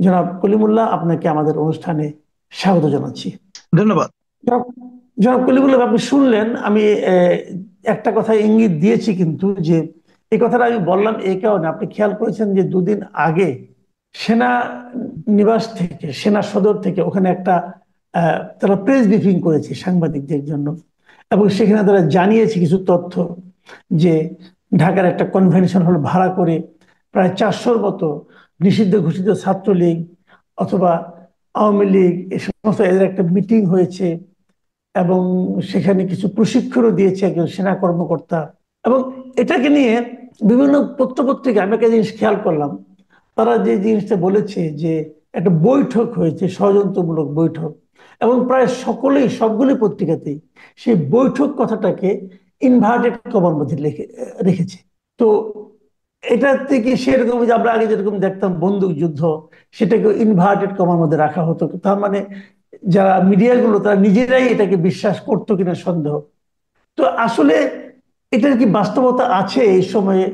জনাব কলিমুল্লাহ, আপনাকে আমাদের অনুষ্ঠানে স্বাগত জানাচ্ছি। ধন্যবাদ। জনাব জনাব কলিমুল্লাহ, আপনি শুনলেন আমি একটা কথা ইঙ্গিত দিয়েছি, কিন্তু যে এই কথাটা আমি বললাম এই কারণে, আপনি খেয়াল করেছেন যে দুদিন আগে সেনা নিবাস থেকে, সেনা সদর থেকে ওখানে একটা তারা প্রেস ব্রিফিং করেছে সাংবাদিকদের জন্য, এবং সেখানে তারা জানিয়েছে কিছু তথ্য যে ঢাকার একটা কনভেনশন হল ভাড়া করে প্রায় 400-র মতো নিষিদ্ধ ঘোষিত ছাত্রলীগ অথবা আওয়ামী লীগ এই সমস্ত এদের একটা মিটিং হয়েছে, এবং সেখানে কিছু প্রশিক্ষণও দিয়েছে একজন সেনা কর্মকর্তা। এবং এটাকে নিয়ে বিভিন্ন পত্রপত্রিকা আমি একটা জিনিস খেয়াল করলাম, তারা যে জিনিসটা বলেছে যে একটা বৈঠক হয়েছে, ষড়যন্ত্রমূলক বৈঠক, এবং প্রায় সকলেই, সবগুলি পত্রিকাতেই সেই বৈঠক কথাটাকে ইনভার্টেড কমার মধ্যে রেখেছে। তো এটা থেকে সেরকম, যে আমরা আগে যেরকম দেখতাম বন্দুক যুদ্ধ, সেটাকে ইনভার্টেড কমার মধ্যে রাখা হতো। তার মানে যারা মিডিয়াগুলো তারা নিজেরাই এটাকে বিশ্বাস করতো কিনা সন্দেহ। তো আসলে এটার কি বাস্তবতা আছে এই সময়ে?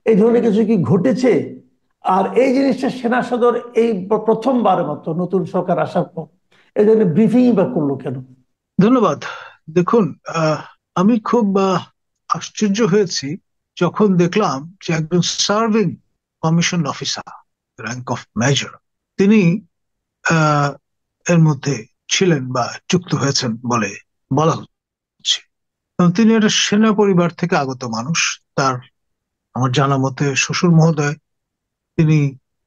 এই ধরনের কিছু কি ঘটেছে? আর এই জিনিসটা সেনা সদর এই প্রথমবারের মতো নতুন সরকার আসার পর এই ধরনের ব্রিফিং বা করলো কেন? ধন্যবাদ। দেখুন, আমি খুব আশ্চর্য হয়েছি যখন দেখলাম যে একজন serving commission officer, rank of major, তিনি আহ, এর মধ্যে ছিলেন বা যুক্ত হয়েছেন বলে বলা হচ্ছে। এবং তিনি একটা সেনা পরিবার থেকে আগত মানুষ। তার, আমার জানা মতে, শ্বশুর মহোদয়, তিনি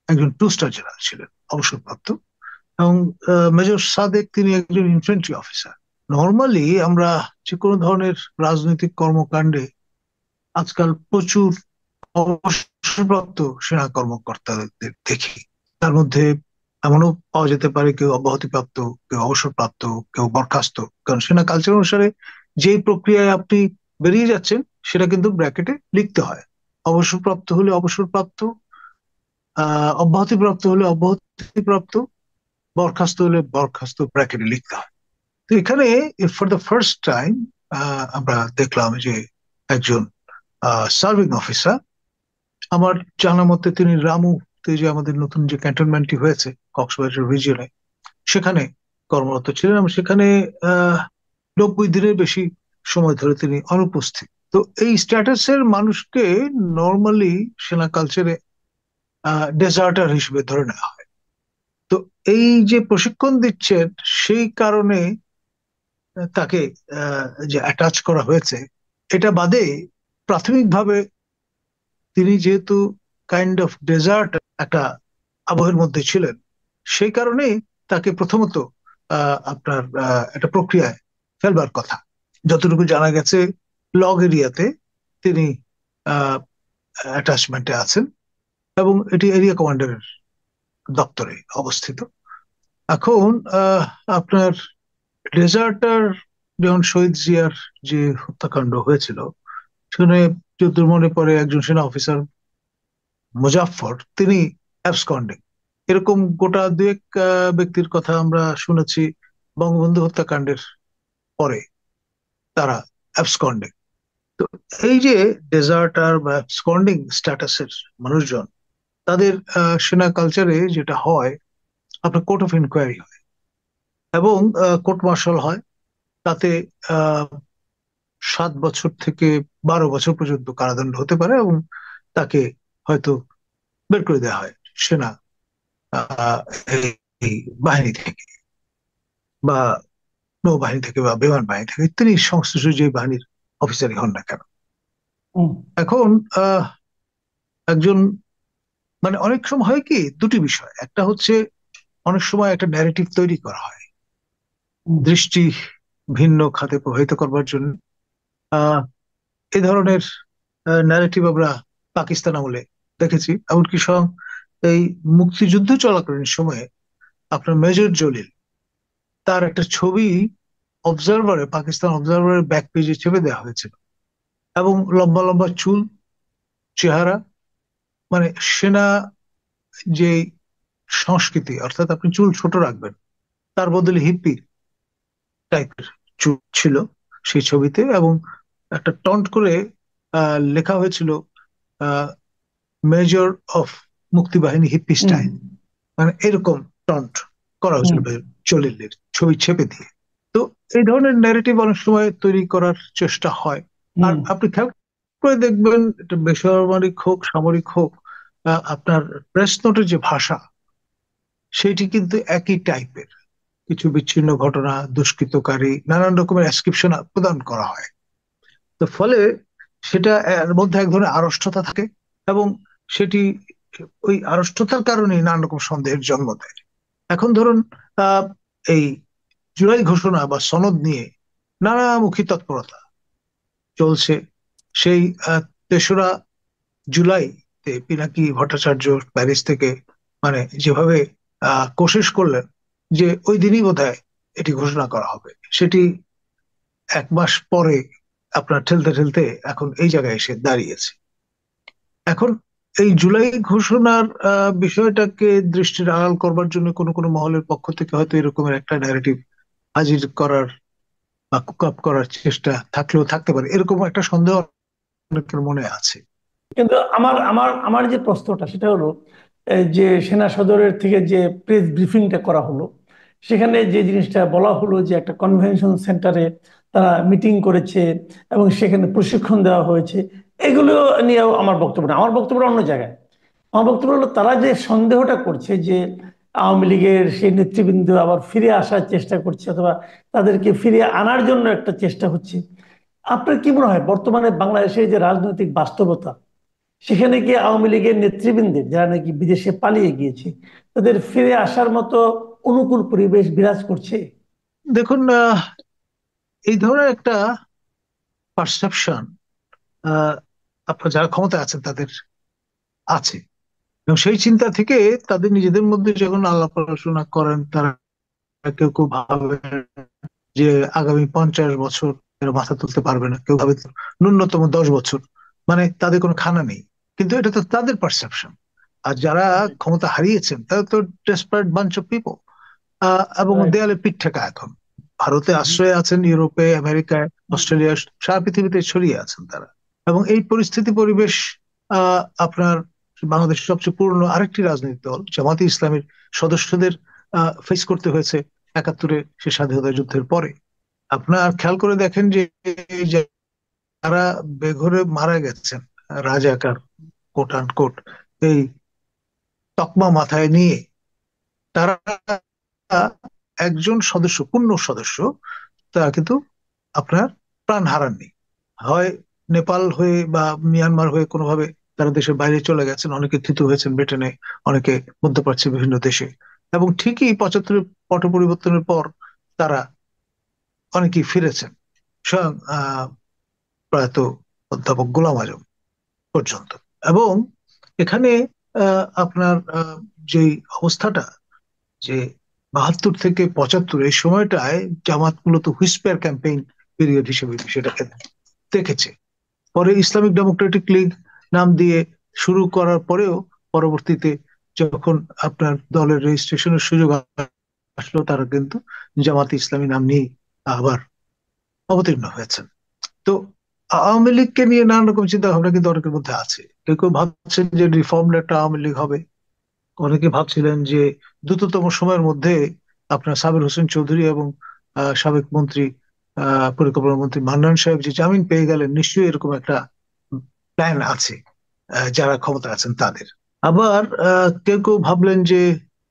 একজন টু স্টার জেনারেল ছিলেন, অবসরপ্রাপ্ত। এবং মেজর সাদেক, তিনি একজন ইনফ্যান্ট্রি অফিসার। নর্মালি আমরা যে কোনো ধরনের রাজনৈতিক কর্মকাণ্ডে আজকাল প্রচুর অবসরপ্রাপ্ত সেনা কর্মকর্তাদের দেখি। তার মধ্যে এমনও পাওয়া যেতে পারে কেউ অব্যাহতিপ্রাপ্ত, কেউ অবসরপ্রাপ্ত, কেউ বরখাস্ত। কারণ সেনা কালচার অনুসারে যেই প্রক্রিয়ায় আপনি বেরিয়ে যাচ্ছেন সেটা কিন্তু ব্র্যাকেটে লিখতে হয়। অবসরপ্রাপ্ত হলে অবসরপ্রাপ্ত, অব্যাহতিপ্রাপ্ত হলে অব্যাহতিপ্রাপ্ত, বরখাস্ত হলে বরখাস্ত ব্র্যাকেটে লিখতে হয়। তো এখানে ফর দ্য ফার্স্ট টাইম আমরা দেখলাম যে একজন সার্ভিং অফিসার, আমার জানা মতে তিনি রামুতে, যে আমাদের নতুন যে ক্যান্টনমেন্টটি হয়েছে কক্সবাজার রিজিয়নে, সেখানে কর্মরত ছিলেন। এবং সেখানে আহ 90 দিনের বেশি সময় ধরে তিনি অনুপস্থিত। তো এই স্ট্যাটাসের মানুষকে নর্মালি সেনা কালচারে ডেজার্টার হিসেবে ধরে নেওয়া হয়। তো এই যে প্রশিক্ষণ দিচ্ছেন, সেই কারণে তাকে যে অ্যাটাচ করা হয়েছে, এটা বাদে প্রাথমিকভাবে তিনি যেহেতু কাইন্ড অফ ডেজার্ট একটা আবহের মধ্যে ছিলেন, সেই কারণেই তাকে প্রথমত আপনার একটা প্রক্রিয়ায় ফেলবার কথা। যতটুকু জানা গেছে, লগ এরিয়াতে তিনি অ্যাটাচমেন্টে আছেন, এবং এটি এরিয়া কমান্ডারের দপ্তরে অবস্থিত। এখন আপনার ডেজার্টার, যেমন শহীদ জিয়ার যে হত্যাকাণ্ড হয়েছিল, সেখানে যদ্দূর মনে পড়ে একজন সেনা অফিসার মুজাফফর, তিনি অ্যাবসকন্ডিং। এরকম গোটা দুয়েক ব্যক্তির কথা আমরা শুনেছি বঙ্গবন্ধু হত্যাকাণ্ডের পরে, তারা অ্যাবসকন্ডিং। তো এই যে ডেজার্টার বা অ্যাবসকন্ডিং স্ট্যাটাসের মানুষজন, তাদের সেনা কালচারে যেটা হয়, আপনার কোর্ট অফ ইনকোয়ারি হয় এবং কোর্ট মার্শাল হয়। তাতে আহ 7 বছর থেকে 12 বছর পর্যন্ত কারাদণ্ড হতে পারে, এবং তাকে হয়তো বের করে দেওয়া হয় সেনা আহ, এই এই বাহিনী থেকে, বা নৌবাহিনী থেকে, বা বিমান বাহিনী থেকে, তিনি সংশ্লিষ্ট যে বাহিনীর অফিসারই হন না কেন। হুম, এখন আহ, একজন, মানে অনেক সময় হয় কি, দুটি বিষয়। একটা হচ্ছে অনেক সময় একটা ন্যারেটিভ তৈরি করা হয় হুম, দৃষ্টি ভিন্ন খাতে প্রভাবিত করবার জন্য। আহ এই ধরনের ন্যারেটিভ আমরা পাকিস্তান আমলে দেখেছি। এমনকি এই মুক্তিযুদ্ধ চলাকালীন সময়ে আপনার মেজর জলিল, তার একটা ছবি অবজারভারে, পাকিস্তান অবজারভারের ব্যাক পেজে চেপে দেওয়া হয়েছিল। এবং লম্বা লম্বা চুল, চেহারা, মানে সেনা যে সংস্কৃতি, অর্থাৎ আপনি চুল ছোট রাখবেন, তার বদলে হিপ্পি টাইপের চুল ছিল সেই ছবিতে। এবং একটা টন্ট করে লেখা হয়েছিল মেজর অফ মুক্তিবাহিনী হিপ্পি হুম। স্টাইল। মানে এরকম টন্ট করা হয়েছিল হুম জলিলের ছবি ছেপে দিয়ে। তো এই ধরনের ন্যারেটিভ অনেক সময় তৈরি করার চেষ্টা হয়। আর হুম। আপনি খেয়াল করে দেখবেন, এটা বেসামরিক হোক সামরিক হোক, আপনার প্রেস নোটের যে ভাষা সেটি কিন্তু একই টাইপের। কিছু বিচ্ছিন্ন ঘটনা, দুষ্কৃতকারী, নানান রকমের ডেসক্রিপশন প্রদান করা হয়। তো ফলে সেটা এর মধ্যে এক ধরনের আড়ষ্টতা থাকে, এবং সেটি ওই আড়ষ্টতার কারণে নানা রকম সন্দেহের জন্ম দেয়। এখন ধরুন, আহ এই জুলাই ঘোষণা বা সনদ নিয়ে নানামুখী তৎপরতা চলছে। সেই 3রা জুলাই পিনাকি ভট্টাচার্য প্যারিস থেকে মানে যেভাবে কোशिশ করলেন যে ওই দিনই বোধহয় এটি ঘোষণা করা হবে, সেটি 1 মাস পরে আপনার ঠেলতে ঠেলতে এখন এই জায়গায় এসে দাঁড়িয়েছে। এখন এই জুলাই ঘোষণার বিষয়টাকে দৃষ্টির আড়াল করবার জন্য কোনো কোনো মহলের পক্ষ থেকে হয়তো এরকমের একটা ন্যারেটিভ হাজির করার বা কুক আপ করার চেষ্টা থাকলেও থাকতে পারে, এরকম একটা সন্দেহ অনেকের মনে আছে। কিন্তু আমার আমার আমার যে প্রশ্নটা সেটা হলো, এই যে সেনা সদরের থেকে যে প্রেস ব্রিফিংটা করা হলো, সেখানে যে জিনিসটা বলা হলো যে একটা কনভেনশন সেন্টারে তারা মিটিং করেছে এবং সেখানে প্রশিক্ষণ দেওয়া হয়েছে, এগুলো নিয়েও আমার বক্তব্য না, আমার বক্তব্য অন্য জায়গায়। আমার বক্তব্য হলো তারা যে সন্দেহটা করছে যে আওয়ামী লীগের সেই নেতৃবৃন্দ আবার ফিরে আসার চেষ্টা করছে অথবা তাদেরকে ফিরিয়ে আনার জন্য একটা চেষ্টা হচ্ছে। আপনার কি মনে হয় বর্তমানে বাংলাদেশের যে রাজনৈতিক বাস্তবতা, সেখানে কি আওয়ামী লীগের নেতৃবৃন্দের যারা নাকি বিদেশে পালিয়ে গিয়েছে তাদের ফিরে আসার মতো অনুকূল পরিবেশ বিরাজ করছে? দেখুন, এই ধরনের একটা পারসেপশন আপনার যারা ক্ষমতা আছেন তাদের আছে, এবং সেই চিন্তা থেকে তাদের নিজেদের মধ্যে যখন আলাপ আলোচনা করেন, তারা কেউ কেউ ভাবে যে আগামী 50 বছর এরা মাথা তুলতে পারবে না, কেউ ভাবে ন্যূনতম 10 বছর, মানে তাদের কোনো খানা নেই। কিন্তু এটা তো তাদের পারসেপশন। আর যারা ক্ষমতা হারিয়েছেন তারা তো ডেসপারেট বাঞ্চ অফ পিপল, এবং রাইট। দেয়ালে পিঠ ঠেকা এখন। ভারতে আশ্রয় আছেন, ইউরোপে, আমেরিকায়, অস্ট্রেলিয়া, সারা পৃথিবীতে ছড়িয়ে আছেন তারা। এবং এই পরিস্থিতি পরিবেশ আপনার বাংলাদেশের সবচেয়ে পুরনো আরেকটি রাজনৈতিক দল জামাতে ইসলামের সদস্যদের ফেস করতে হয়েছে 71-এ সে স্বাধীনতা যুদ্ধের পরে। আপনার খেয়াল করে দেখেন যে যারা বেঘরে মারা গেছেন, রাজাকার কোট আন কোট, এই তকমা মাথায় নিয়ে, তারা একজন সদস্য, পূর্ণ সদস্য, তারা কিন্তু আপনার প্রাণ হারাননি। হয় নেপাল হয়ে বা মিয়ানমার হয়ে কোনোভাবে তারা দেশের বাইরে চলে গেছেন, অনেকে থিতু হয়েছেন ব্রিটেনে, অনেকে মধ্যপ্রাচ্যের বিভিন্ন দেশে। এবং ঠিকই 75-এর পট পরিবর্তনের পর তারা অনেকেই ফিরেছেন, স্বয়ং প্রয়াত অধ্যাপক গোলাম আজম পর্যন্ত। এবং এখানে আপনার যেই অবস্থাটা, যে 72 থেকে 75 এই সময়টায় জামাত মূলত হুইসপার ক্যাম্পেইন পিরিয়ড হিসেবে সেটাকে দেখেছে। পরে ইসলামিক ডেমোক্রেটিক লীগ নাম দিয়ে শুরু করার পরেও পরবর্তীতে যখন আপনার দলের রেজিস্ট্রেশনের সুযোগ আসলো, তারা কিন্তু জামাতে ইসলামী নাম নিয়ে আবার অবতীর্ণ হয়েছেন। তো আওয়ামী লীগকে নিয়ে নানা রকম চিন্তা ভাবনা কিন্তু অনেকের মধ্যে আছে। কেউ কেউ ভাবছেন যে রিফর্মড একটা আওয়ামী লীগ হবে। অনেকে ভাবছিলেন যে দ্রুততম সময়ের মধ্যে আপনার সাবির হোসেন চৌধুরী এবং সাবেক মন্ত্রী, পরিকল্পনা মন্ত্রী মান্নান সাহেব যে জামিন পেয়ে গেলেন, নিশ্চয়ই এরকম একটা প্ল্যান আছে যারা ক্ষমতা আছেন তাদের। আবার কেউ কেউ ভাবলেন যে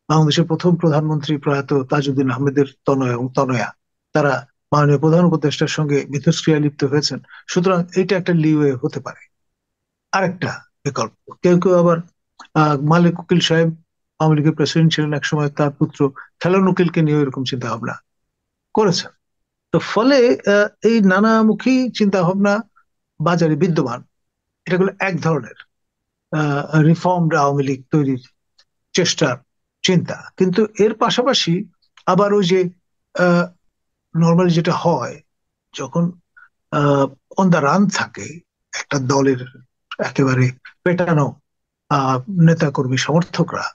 বাংলাদেশের প্রথম প্রধানমন্ত্রী প্রয়াত তাজউদ্দিন আহমেদের তনয় এবং তনয়া, তারা মাননীয় প্রধান উপদেষ্টার সঙ্গে মিথস্ক্রিয়ায় লিপ্ত হয়েছেন, সুতরাং এটা একটা লিওয়ে হতে পারে, আরেকটা বিকল্প। কেউ কেউ আবার মালিক উকিল সাহেব আওয়ামী লীগের প্রেসিডেন্ট ছিলেন এক সময়, তার পুত্র খেলন উকিলকে নিয়ে এরকম চিন্তা ভাবনা করেছেন। তো ফলে এই নানামুখী চিন্তা ভাবনা বাজারে বিদ্যমান। এটা হলো এক ধরনের রিফর্মড আওয়ামী লীগ তৈরির চেষ্টার চিন্তা। কিন্তু এর পাশাপাশি আবার ওই যে নর্মালি যেটা হয়, যখন অন দ্য রান থাকে একটা দলের একেবারে পেটানো নেতা কর্মী সমর্থকরা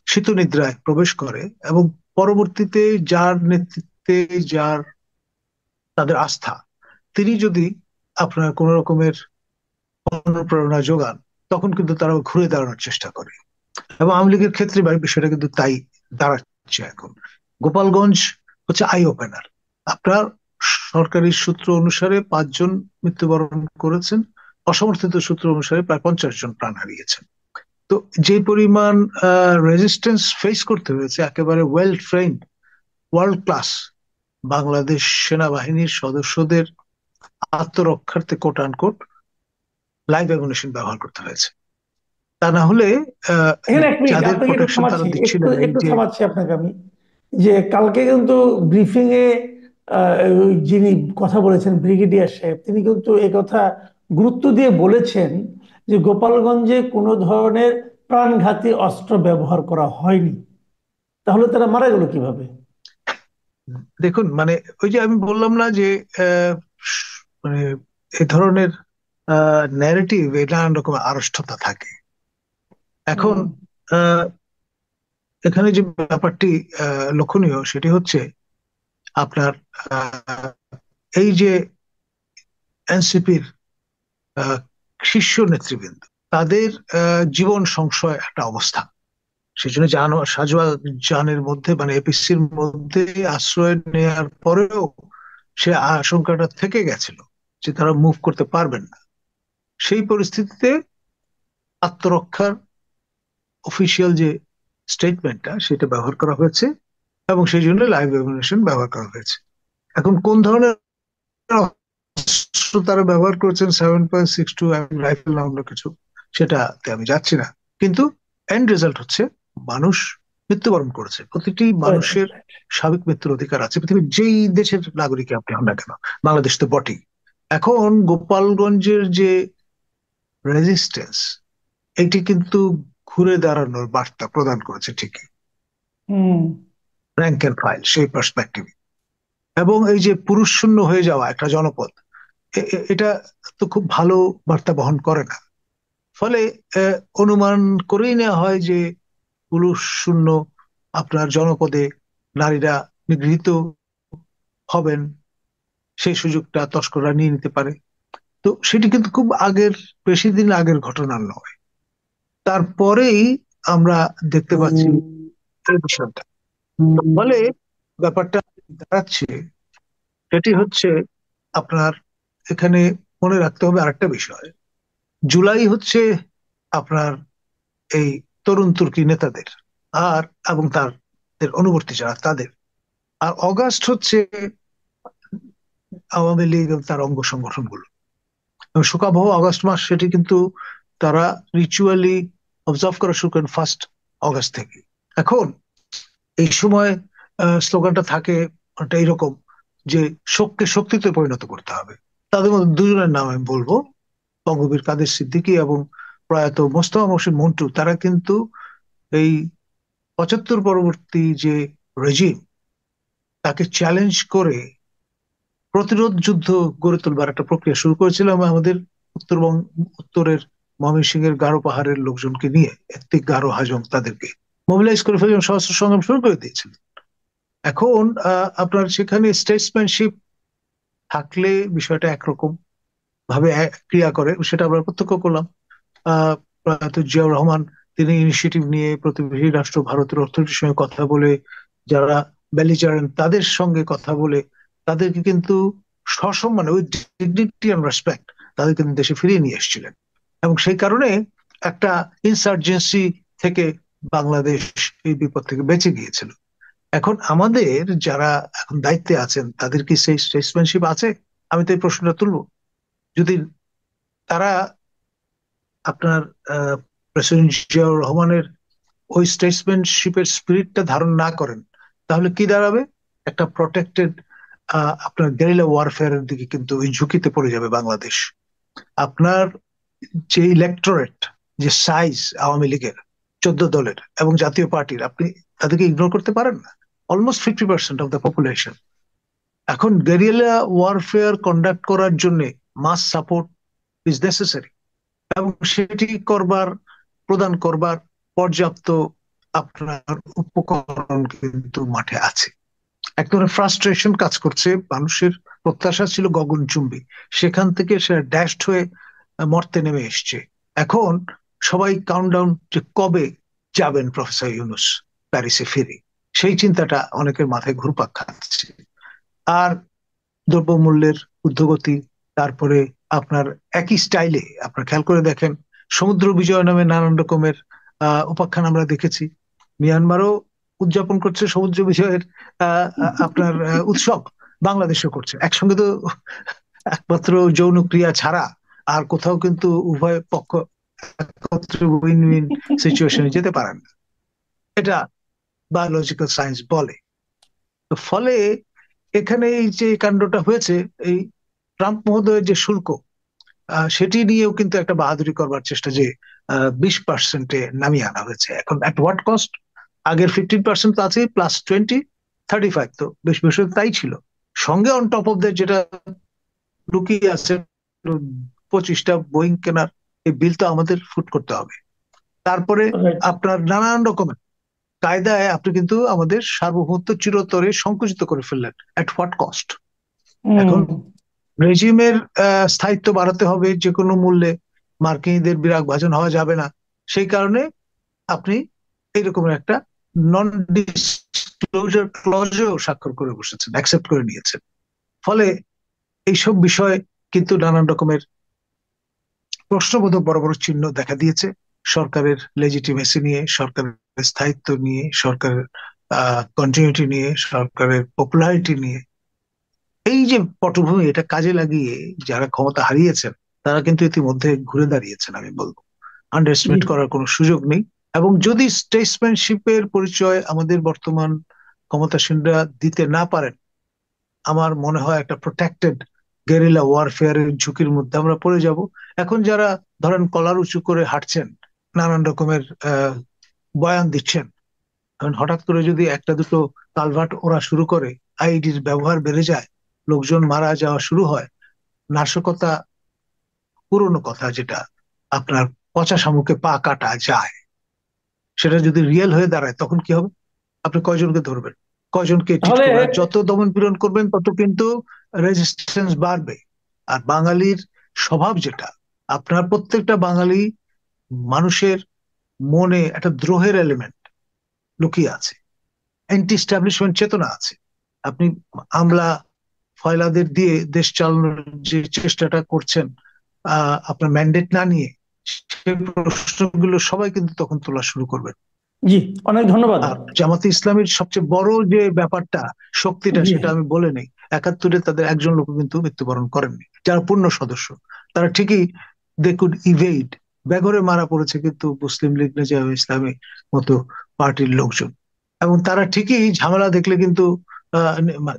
শীত নিদ্রায় প্রবেশ করে, এবং পরবর্তীতে যার নেতৃত্বে, যার তাদের আস্থা, তিনি যদি আপনার কোন রকমের অনুপ্রেরণা যোগান, তখন কিন্তু তারা ঘুরে দাঁড়ানোর চেষ্টা করে। এবং আওয়ামী লীগের ক্ষেত্রে বিষয়টা কিন্তু তাই দাঁড়াচ্ছে এখন। গোপালগঞ্জ হচ্ছে আই ওপেনার। আপনার সরকারি সূত্র অনুসারে 5 জন মৃত্যুবরণ করেছেন, অসমর্থিত সূত্র অনুসারে প্রায় 50 জন প্রাণ হারিয়েছেন। তো যে পরিমাণ রেজিস্ট্যান্স ফেস করতে হয়েছে একেবারে well trend, world class Bangladesh সেনাবাহিনীর সদস্যদের আত্মরক্ষার্থে কোট আনকোট লাইভ অ্যামুনিশন ব্যবহার করতে হয়েছে। তা না হলে আহ, এখানে এক মিনিট যাদের আপনাকে একটু প্রোটেকশন তারা থামাচ্ছি, একটু দিচ্ছিলেন, এই একটু যে থামাচ্ছি আপনাকে আমি, যে কালকে কিন্তু ব্রিফিং এ ওই যিনি কথা বলেছেন ব্রিগেডিয়ার সাহেব, তিনি কিন্তু একথা গুরুত্ব দিয়ে বলেছেন যে গোপালগঞ্জে কোনো ধরনের প্রাণঘাতী অস্ত্র ব্যবহার করা হয়নি। তাহলে তারা মারা গেল কিভাবে? দেখুন, মানে ওই যে আমি বললাম না যে আহ, মানে এ ধরনের ন্যারেটিভ নানান রকম আড়ষ্টতা থাকে। এখন হুম। আহ, এখানে যে ব্যাপারটি লক্ষণীয় সেটি হচ্ছে আপনার আহ, এই যে এনসিপির শীর্ষ নেতৃবৃন্দ, তাদের জীবন সংশয় একটা অবস্থা। সেজন্য সাজোয়া যানের মধ্যে, মানে এপিসির মধ্যে আশ্রয় নেয়ার পরেও সে আশঙ্কাটা থেকে গেছিল যে তারা মুভ করতে পারবেন না। সেই পরিস্থিতিতে আত্মরক্ষার অফিসিয়াল যে স্টেটমেন্টটা সেটা ব্যবহার করা হয়েছে, এবং সেই জন্য লাইভ এমিনেশন ব্যবহার করা হয়েছে। এখন কোন ধরনের অস্ত্র তারা ব্যবহার করেছেন, 7.62 রাইফেল না অন্য কিছু, সেটাতে আমি যাচ্ছি না। কিন্তু এন্ড রেজাল্ট হচ্ছে মানুষ মৃত্যুবরণ করেছে। প্রতিটি করেছেন, মানুষের right? স্বাভাবিক মৃত্যুর অধিকার আছে, পৃথিবীর যেই দেশের নাগরিক আপনি হন না কেন, বাংলাদেশ তো বটেই। এখন গোপালগঞ্জের যে রেজিস্ট্যান্স, এটি কিন্তু ঘুরে দাঁড়ানোর বার্তা প্রদান করেছে ঠিকই, হুম। র্যাঙ্ক এন্ড ফাইল সেই পার্সপেক্টিভ। এবং এই যে পুরুষ শূন্য হয়ে যাওয়া একটা জনপদ, এটা তো খুব ভালো বার্তা বহন করে না। ফলে অনুমান করেই নেওয়া হয় যে পুরুষ শূন্য আপনার জনপদে নারীরা নিগৃহীত হবেন, সেই সুযোগটা তস্কররা নিয়ে নিতে পারে। তো সেটি কিন্তু খুব আগের, বেশি দিন আগের ঘটনা নয়। তারপরেই আমরা দেখতে পাচ্ছি এই বিষয়টা। ফলে ব্যাপারটা দাঁড়াচ্ছে, সেটি হচ্ছে আপনার এখানে মনে রাখতে হবে আরেকটা বিষয়। জুলাই হচ্ছে আপনার এই তরুণ তুর্কি নেতাদের আর এবং তাদের অনুবর্তী যারা তাদের, আর অগাস্ট হচ্ছে আওয়ামী লীগ এবং তার অঙ্গ সংগঠনগুলো। এবং শোকাবহ অগাস্ট মাস, সেটি কিন্তু তারা রিচুয়ালি অবজার্ভ করা শুরু করেন 1 আগস্ট থেকে। এখন এই সময় স্লোগানটা থাকে একটা এইরকম যে শোককে শক্তিতে পরিণত করতে হবে। তাদের মধ্যে দুজনের নাম আমি বলবো, বঙ্গবীর কাদের সিদ্দিকী এবং প্রয়াত মোস্তফা মহসিন মন্টু। তারা কিন্তু এই 75 পরবর্তী যে রেজিম, তাকে চ্যালেঞ্জ করে প্রতিরোধ যুদ্ধ গড়ে তোলবার একটা প্রক্রিয়া শুরু করেছিল, এবং আমাদের উত্তরবঙ্গ, উত্তরের ময়মনসিংহের গারো পাহাড়ের লোকজনকে নিয়ে, এত্তিক গারো হাজং, তাদেরকে মোবিলাইজ করে ফেলে এবং সশস্ত্র সংগ্রাম শুরু করে দিয়েছিল। এখন আপনার সেখানে স্টেটসম্যানশিপ থাকলে বিষয়টা একরকম ভাবে ক্রিয়া করে, সেটা আমরা প্রত্যক্ষ করলাম। প্রয়াত জিয়াউর রহমান, তিনি ইনিশিয়েটিভ নিয়ে প্রতিবেশী রাষ্ট্র ভারতের অর্থনীতির সঙ্গে কথা বলে, যারা বেলিজারেন্ট তাদের সঙ্গে কথা বলে, তাদেরকে কিন্তু সসম্মানে, উইথ ডিগনিটি অ্যান্ড রেসপেক্ট, তাদের কিন্তু দেশে ফিরিয়ে নিয়ে এসেছিলেন। এবং সেই কারণে একটা ইনসার্জেন্সি থেকে বাংলাদেশ এই বিপদ থেকে বেঁচে গিয়েছিল। এখন আমাদের যারা এখন দায়িত্বে আছেন, তাদের কি সেই স্টেটসম্যানশিপ আছে? আমি তো এই প্রশ্নটা তুলবো। যদি তারা আপনার প্রেসিডেন্ট জিয়াউর রহমানের ওই স্টেটসম্যানশিপের স্পিরিটটা ধারণ না করেন, তাহলে কি দাঁড়াবে? একটা প্রটেক্টেড আপনার গেরিলা ওয়ারফেয়ারের দিকে কিন্তু ওই ঝুঁকিতে পড়ে যাবে বাংলাদেশ। আপনার যে ইলেকটোরেট, যে সাইজ আওয়ামী লীগের 14 দলের এবং জাতীয় পার্টির, আপনি তাদেরকে ইগনোর করতে পারেন না। Almost 50% of the population. এখন গেরিলা ওয়ারফেয়ার কন্ডাক্ট করার জন্য মাস সাপোর্ট ইজ নেসেসারি, এবং সেটি প্রদান করবার পর্যাপ্ত আপনার উপকরণ কিন্তু মাঠে আছে। এক ধরনের ফ্রাস্ট্রেশন কাজ করছে, মানুষের প্রত্যাশা ছিল গগনচুম্বী, সেখান থেকে সে ড্যাশড হয়ে মর্তে নেমে এসছে। এখন সবাই কাউন্টডাউন যে কবে যাবেন প্রফেসর ইউনূস প্যারিসে ফিরে, সেই চিন্তাটা অনেকের মাথায় ঘুরপাক খাচ্ছে। আর দ্রব্যমূল্যের ঊর্ধ্বগতি, তারপরে আপনার একই স্টাইলে আপনার খেয়াল করে দেখেন, সমুদ্র বিজয় নামে নানান রকমের উপাখ্যান আমরা দেখেছি। মিয়ানমারও উদযাপন করছে সমুদ্র বিজয়ের আপনার উৎসব, বাংলাদেশও করছে একসঙ্গে। তো একমাত্র যৌন ক্রিয়া ছাড়া আর কোথাও কিন্তু উভয় পক্ষ একত্রে উইন উইন সিচুয়েশনে যেতে পারেন না, এটা বায়োলজিক্যাল সায়েন্স বলে। তো ফলে এখানে এই যে কাণ্ডটা হয়েছে, এই ট্রাম্প মহোদয়ের যে শুল্ক, সেটি নিয়েও কিন্তু একটা বাহাদুরি করবার চেষ্টা, যে 20%-এ নামিয়ে আনা হয়েছে। এখন অ্যাট হোয়াট কস্ট? আগের 15% তো আছে, প্লাস 35, তো বেশ বেশ তাই ছিল। সঙ্গে অন টপ অফ দ্যাট যেটা লুকিয়ে আছে, 25টা বোয়িং কেনার এই বিল তো আমাদের ফুট করতে হবে। তারপরে রাইট। আপনার নানান রকমের কায়দায় আপনি কিন্তু আমাদের সার্বভৌমত্ব চিরতরে সংকুচিত করে ফেললেন। At what cost? এখন রেজিমের স্থায়িত্ব বাড়াতে হবে যে কোনো মূল্যে, মার্কিনীদের বিরাগ ভাজন হওয়া যাবে না। সেই কারণে আপনি এইরকম একটা নন ডিসক্লোজার ক্লজেও স্বাক্ষর করে বসেছেন, অ্যাকসেপ্ট করে নিয়েছেন। ফলে এইসব বিষয় কিন্তু নানান রকমের প্রশ্নবোধক বড় বড় চিহ্ন দেখা দিয়েছে সরকারের লেজিটিমেসি নিয়ে, সরকারের স্থায়িত্ব নিয়ে, সরকারের কন্টিনিউটি নিয়ে, সরকারের পপুলারিটি নিয়ে। এই যে পটভূমি, এটা কাজে লাগিয়ে যারা ক্ষমতা হারিয়েছেন তারা কিন্তু ইতিমধ্যে ঘুরে দাঁড়িয়েছেন, আমি বলবো। আন্ডার এস্টিমেট করার কোনো সুযোগ নেই। এবং যদি স্টেটসম্যানশিপের পরিচয় আমাদের বর্তমান ক্ষমতাসীনরা দিতে না পারেন, আমার মনে হয় একটা প্রোটেক্টেড গেরিলা ওয়ারফেয়ারের ঝুঁকির মধ্যে আমরা পড়ে যাব। এখন যারা ধরেন কলার উঁচু করে হাঁটছেন, নানান রকমের বয়ান দিচ্ছেন, এখন হঠাৎ করে যদি একটা দুটো কালভার্ট ওরা শুরু করে, আইডির ব্যবহার বেড়ে যায়, লোকজন মারা যাওয়া শুরু হয়, নাশকতা, পুরনো কথা যেটা আপনার পচা শামুকে পা কাটা যায়, সেটা যদি রিয়েল হয়ে দাঁড়ায়, তখন কি হবে? আপনি কয়জনকে ধরবেন, কয়জনকে ট্রিট তাহলে করবেন? আর যত দমন পীড়ন করবেন তত কিন্তু রেজিস্ট্যান্স বাড়বে। আর বাঙালির স্বভাব যেটা, আপনার প্রত্যেকটা বাঙালি মানুষের মনে একটা দ্রোহের এলিমেন্ট লুকিয়ে আছে, অ্যান্টি স্টাবলিশমেন্ট চেতনা আছে। আপনি আমলা ফয়লাদের দিয়ে দেশ চালানোর যে চেষ্টাটা করছেন আপনার ম্যান্ডেট না নিয়ে, সেই প্রশ্নগুলো সবাই কিন্তু তখন তোলা শুরু করবেন। জি, অনেক ধন্যবাদ। আর জামাতে ইসলামীর সবচেয়ে বড় যে ব্যাপারটা, শক্তিটা, জি, সেটা আমি বলে নেই। 71-এ তাদের একজন লোক কিন্তু মৃত্যুবরণ করেননি, যারা পূর্ণ সদস্য। তারা ঠিকই দে কুড ইভেড, বেঘরে মারা পড়েছে কিন্তু মুসলিম লীগ, নেজাম ইসলামী মতো পার্টির লোকজন। এবং তারা ঠিকই ঝামেলা দেখলে কিন্তু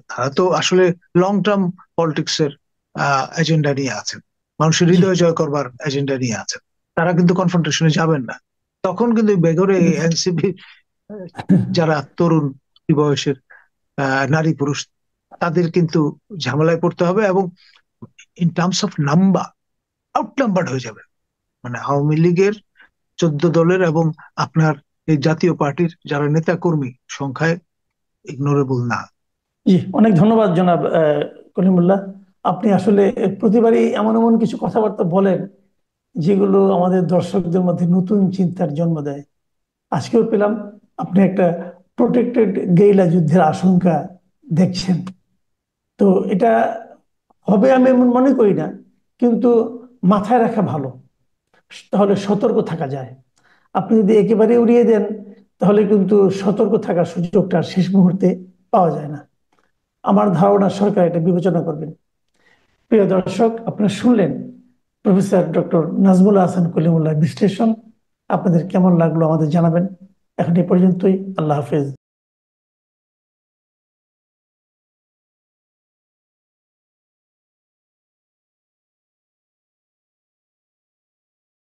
তারা তো আসলে লং টার্ম পলিটিক্স এর এজেন্ডা নিয়ে আছেন, মানুষের জি, হৃদয় জয় করবার এজেন্ডা নিয়ে আছেন। তারা কিন্তু কনফ্রন্টেশনে যাবেন না। তখন কিন্তু বেঘরে এনসিপি যারা তরুণ বয়সের নারী পুরুষ, তাদের কিন্তু ঝামেলায় পড়তে হবে। এবং in terms of number out numbered হয়ে যাবে। মানে আওয়ামী লীগের 14 দলের এবং আপনার এই জাতীয় পার্টির যারা নেতা কর্মী সংখ্যায় ইগনোরেবল না। জি, অনেক ধন্যবাদ জনাব কলিমুল্লাহ। আপনি আসলে প্রতিবারই এমন এমন কিছু কথাবার্তা বলেন যেগুলো আমাদের দর্শকদের মধ্যে নতুন চিন্তার জন্ম দেয়। আজকেও পেলাম আপনি একটা প্রোটেক্টেড গেরিলা যুদ্ধের আশঙ্কা দেখছেন। তো এটা হবে আমি এমন মনে করি না, কিন্তু মাথায় রাখা ভালো, তাহলে সতর্ক থাকা যায়। আপনি যদি একেবারে উড়িয়ে দেন, তাহলে কিন্তু সতর্ক থাকার সুযোগটা আর শেষ মুহূর্তে পাওয়া যায় না। আমার ধারণা সরকার এটা বিবেচনা করবেন। প্রিয় দর্শক, আপনারা শুনলেন প্রফেসর ডক্টর নাজমুল হাসান কলিমুল্লাহ বিশ্লেষণ। আপনাদের কেমন লাগলো আমাদের জানাবেন। এখন এই পর্যন্তই। আল্লাহ হাফেজ।